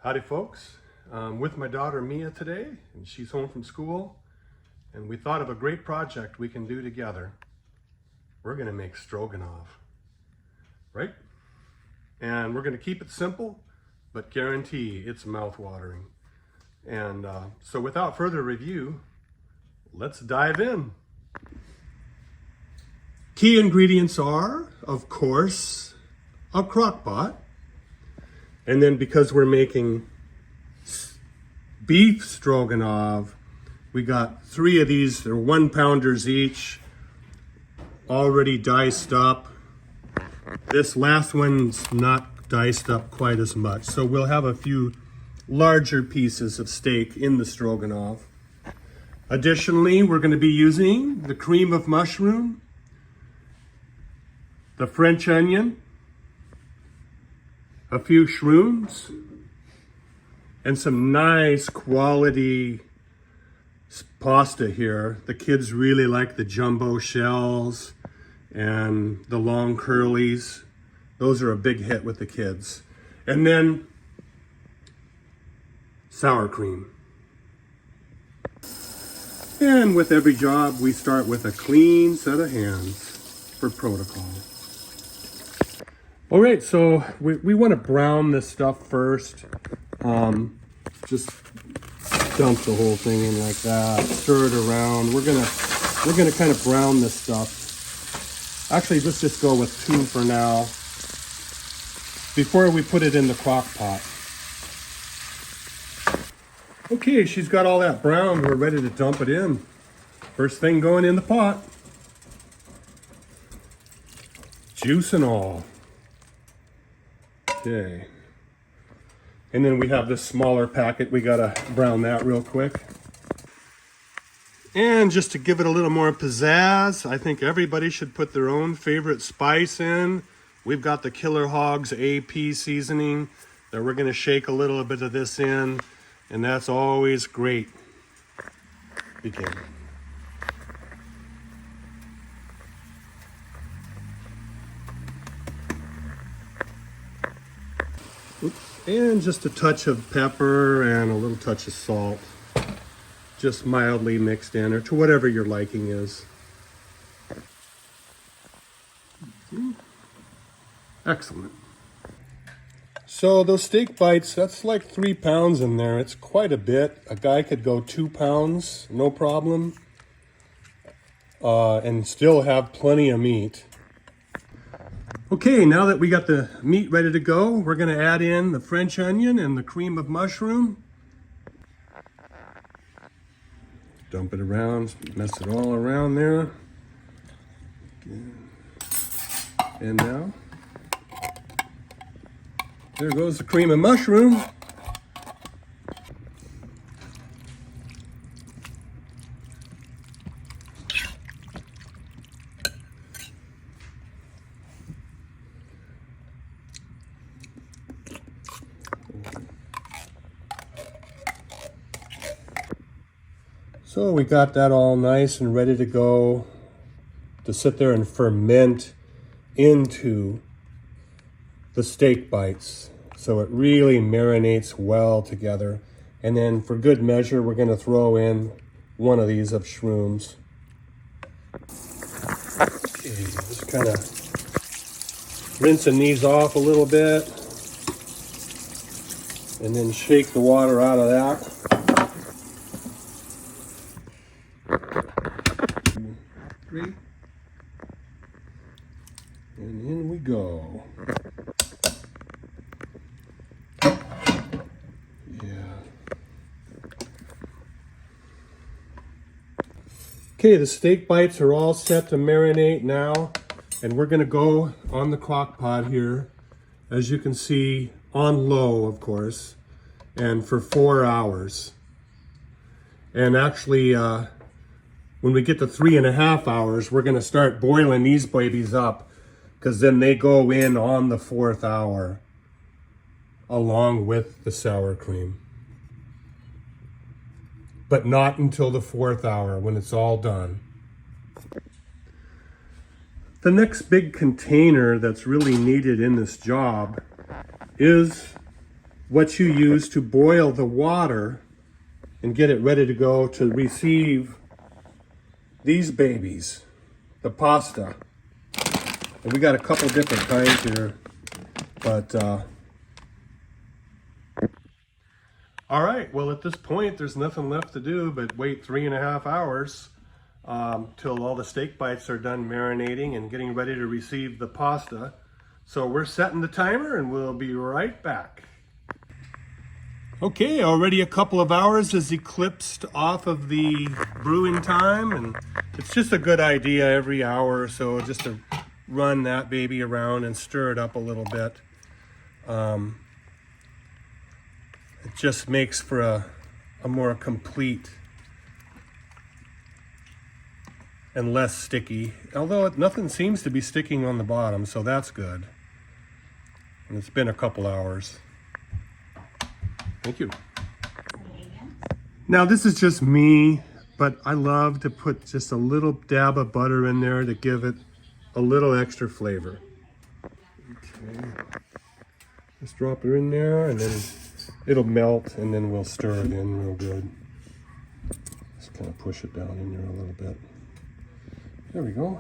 Howdy folks, I'm with my daughter Mia today, and she's home from school, and we thought of a great project we can do together. We're gonna make stroganoff, right? And we're gonna keep it simple, but guarantee it's mouth-watering. And so without further review, let's dive in. Key ingredients are, of course, a crock pot. And then because we're making beef stroganoff, we got 3 of these. They're 1-pounders each, already diced up. This last one's not diced up quite as much. So we'll have a few larger pieces of steak in the stroganoff. Additionally, we're going to be using the cream of mushroom, the French onion, a few shrooms, and some nice quality pasta here. The kids really like the jumbo shells and the long curlies. Those are a big hit with the kids. And then sour cream. And with every job, we start with a clean set of hands for protocol. All right, so we want to brown this stuff first. Just dump the whole thing in like that, stir it around. We're gonna kind of brown this stuff. Actually, let's just go with 2 for now before we put it in the crock pot. Okay, she's got all that browned. We're ready to dump it in. First thing going in the pot. Juice and all. Okay. And then we have this smaller packet. We gotta brown that real quick. And just to give it a little more pizzazz, I think everybody should put their own favorite spice in. We've got the Killer Hogs AP seasoning that we're gonna shake a little bit of this in, and that's always great. Begin. And just a touch of pepper and a little touch of salt, just mildly mixed in, or to whatever your liking is. Excellent. So those steak bites, that's like 3 pounds in there. It's quite a bit. A guy could go 2 pounds, no problem, and still have plenty of meat. Okay, now that we got the meat ready to go, we're gonna add in the French onion and the cream of mushroom. Dump it around, mess it all around there. And now, there goes the cream of mushroom. So we got that all nice and ready to go to sit there and ferment into the steak bites. So it really marinates well together. And then for good measure, we're gonna throw in 1 of these of shrooms. Okay, just kind of rinsing these off a little bit. And then shake the water out of that. 2, 3, and in we go. Yeah. Okay, the steak bites are all set to marinate now, and we're gonna go on the crock pot here, as you can see, on low, of course, and for 4 hours. And actually, when we get to 3.5 hours, we're gonna start boiling these babies up, because then they go in on the 4th hour along with the sour cream. But not until the 4th hour when it's all done. The next big container that's really needed in this job is what you use to boil the water and get it ready to go to receive these babies, the pasta. And we got a couple different kinds here, but all right, well, at this point, there's nothing left to do but wait 3.5 hours till all the steak bites are done marinating and getting ready to receive the pasta. So we're setting the timer and we'll be right back. Okay, already a couple of hours has eclipsed off of the brewing time, and it's just a good idea every hour or so just to run that baby around and stir it up a little bit. It just makes for a more complete and less sticky, although nothing seems to be sticking on the bottom, so that's good. And it's been a couple hours. Thank you. Now this is just me, but I love to put just a little dab of butter in there to give it a little extra flavor. Okay. Just drop it in there and then it'll melt, and then we'll stir it in real good. Just kind of push it down in there a little bit. There we go.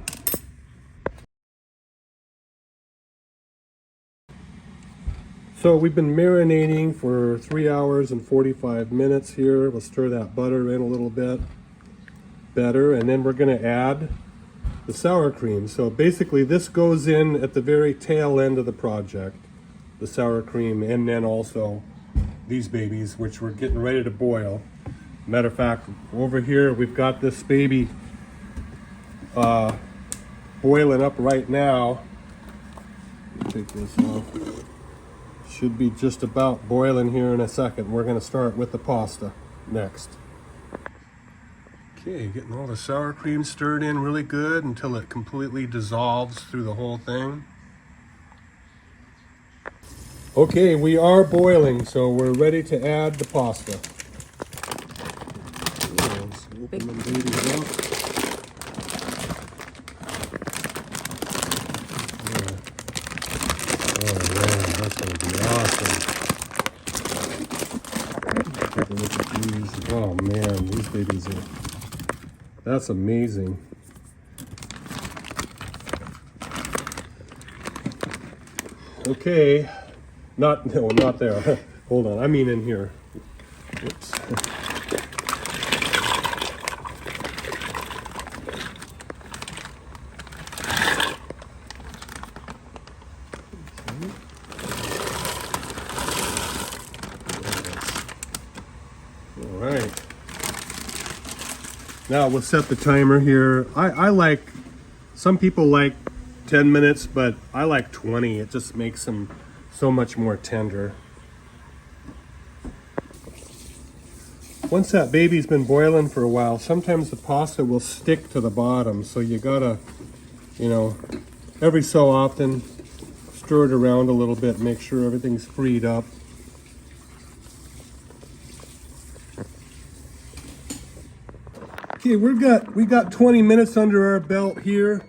So we've been marinating for 3 hours and 45 minutes here. We'll stir that butter in a little bit better, and then we're going to add the sour cream. So basically this goes in at the very tail end of the project, the sour cream, and then also these babies, which we're getting ready to boil. Matter of fact, over here we've got this baby boiling up right now. Let me take this off. Should be just about boiling here in a second. We're going to start with the pasta next. Okay, getting all the sour cream stirred in really good until it completely dissolves through the whole thing. Okay, we are boiling, so we're ready to add the pasta. Let's open them babies up. Oh man, that's going to be awesome. Take a look at these. Oh man, these babies are... That's amazing. Okay. No, not there. Hold on, I mean in here. Whoops. All right. Now we'll set the timer here. I like, some people like 10 minutes, but I like 20. It just makes them so much more tender. Once that baby's been boiling for a while, sometimes the pasta will stick to the bottom, so you gotta, you know, every so often stir it around a little bit, make sure everything's freed up. Okay, we got 20 minutes under our belt here.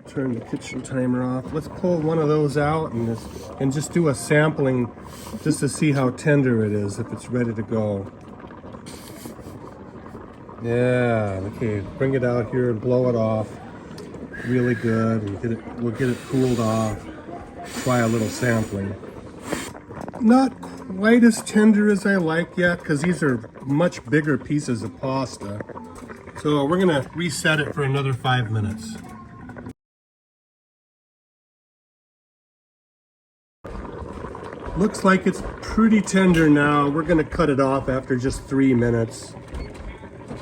Turn the kitchen timer off. Let's pull one of those out and just do a sampling just to see how tender it is, if it's ready to go. Yeah, okay, bring it out here and blow it off really good, and we'll get it cooled off. Try a little sampling. Not quite as tender as I like yet, because these are much bigger pieces of pasta. So we're gonna reset it for another 5 minutes. Looks like it's pretty tender now. We're gonna cut it off after just 3 minutes.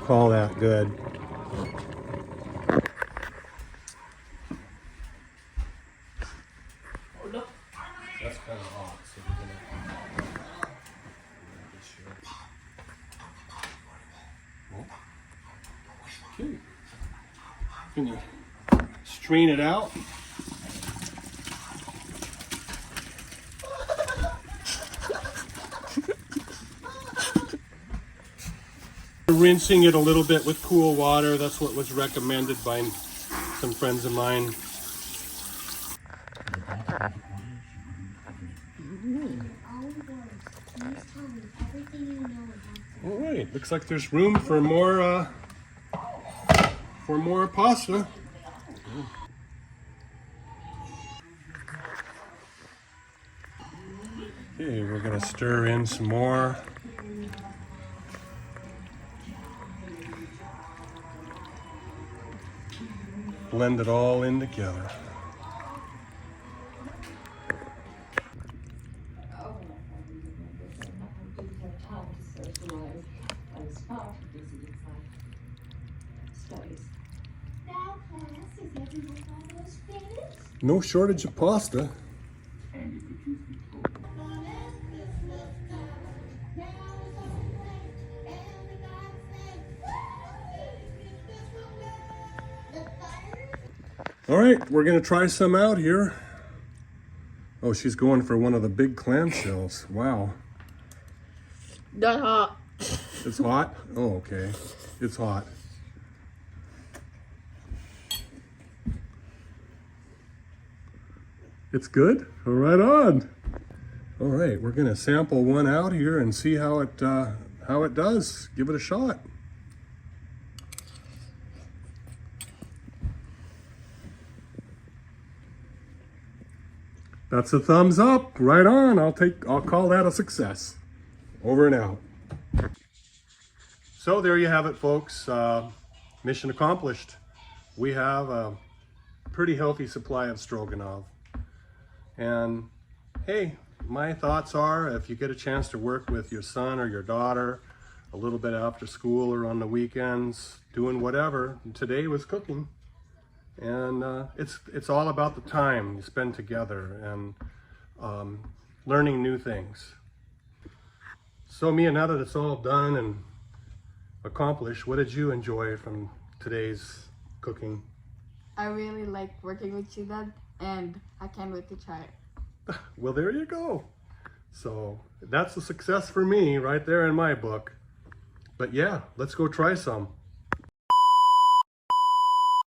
Call that good. That's kind of hot, so we're gonna... Okay. Gonna strain it out. Rinsing it a little bit with cool water. That's what was recommended by some friends of mine. right, looks like there's room for more pasta. Okay, we're gonna stir in some more. Blend it all in together. No shortage of pasta. All right, we're gonna try some out here. Oh, she's going for one of the big clamshells. Wow. That's hot. It's hot? Oh, okay. It's hot. It's good? Right on. All right, we're gonna sample one out here and see how it does. Give it a shot. That's a thumbs up. Right on. I'll call that a success. Over and out. So there you have it, folks. Mission accomplished. We have a pretty healthy supply of stroganoff. And hey, my thoughts are, if you get a chance to work with your son or your daughter a little bit after school or on the weekends, doing whatever, today was cooking. And it's all about the time you spend together and learning new things. So Mia, now that it's all done and accomplished, what did you enjoy from today's cooking? I really like working with you, Dad, and I can't wait to try it. Well, there you go. So that's a success for me right there in my book. But yeah, let's go try some.